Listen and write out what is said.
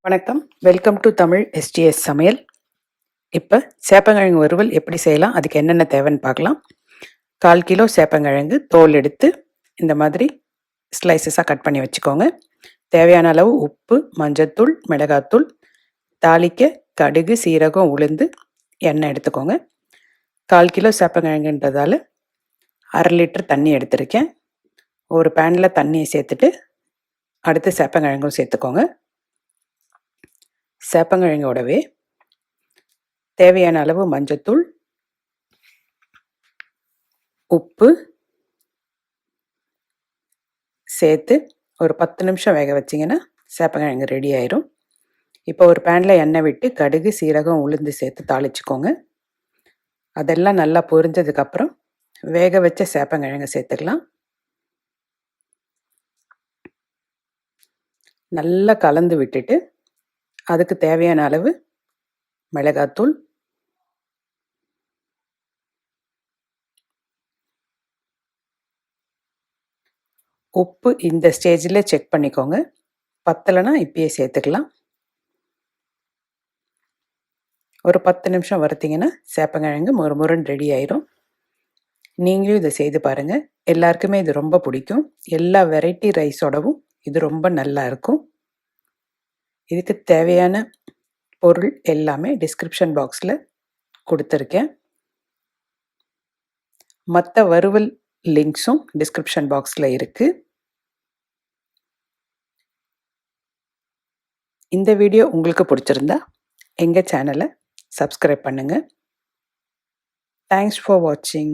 வணக்கம், welcome to Tamil STS சமையல். இப்போ சேப்பங்கிழங்கு வறுவல் எப்படி செய்யலாம், அதுக்கு என்னென்ன தேவைன்னு பார்க்கலாம். 1/4 கிலோ சேப்பங்கிழங்கு தோல் எடுத்து இந்த மாதிரி ஸ்லைசஸாக கட் பண்ணி வச்சுக்கோங்க. தேவையான அளவு உப்பு, மஞ்சத்தூள், மிளகாத்தூள், தாளிக்க கடுகு, சீரகம், உளுந்து, எண்ணெய் எடுத்துக்கோங்க. 1/4 கிலோ சேப்பங்கிழங்குன்றதால 1/2 லிட்டர் தண்ணி எடுத்திருக்கேன். ஒரு பேனில் தண்ணியை சேர்த்துட்டு அடுத்து சேப்பங்கிழங்கும் சேர்த்துக்கோங்க. சேப்பங்கிழங்கோடவே தேவையான அளவு மஞ்சத்தூள், உப்பு சேர்த்து ஒரு 10 நிமிஷம் வேக வச்சிங்கன்னா சேப்பங்கிழங்கு ரெடி ஆயிரும். இப்போ ஒரு பேனில் எண்ணெய் விட்டு கடுகு, சீரகம், உளுந்து சேர்த்து தாளிச்சுக்கோங்க. அதெல்லாம் நல்லா பொரிஞ்சதுக்கப்புறம் வேக வச்ச சேப்பங்கிழங்கு சேர்த்துக்கலாம். நல்லா கலந்து விட்டுட்டு அதுக்கு தேவையான அளவு மிளகாத்தூள், உப்பு இந்த ஸ்டேஜில் செக் பண்ணிக்கோங்க. பத்தலைன்னா இப்பயே சேர்த்துக்கலாம். ஒரு 10 நிமிஷம் வறுத்திங்கன்னா சேப்பங்கிழங்கு முறுமுறுன்னு ரெடி ஆயிரும். நீங்களும் இதை செய்து பாருங்கள். எல்லாருக்குமே இது ரொம்ப பிடிக்கும். எல்லா வெரைட்டி ரைஸோடவும் இது ரொம்ப நல்லா இருக்கும். இதுக்கு தேவையான பொருள் எல்லாமே டிஸ்கிரிப்ஷன் பாக்ஸில் கொடுத்துருக்கேன். மற்ற வறுவல் லிங்க்ஸும் டிஸ்கிரிப்ஷன் பாக்ஸில் இருக்குது. இந்த வீடியோ உங்களுக்கு பிடிச்சிருந்தா எங்கள் சேனலை சப்ஸ்கிரைப் பண்ணுங்கள். தேங்க்ஸ் ஃபார் வாட்சிங்.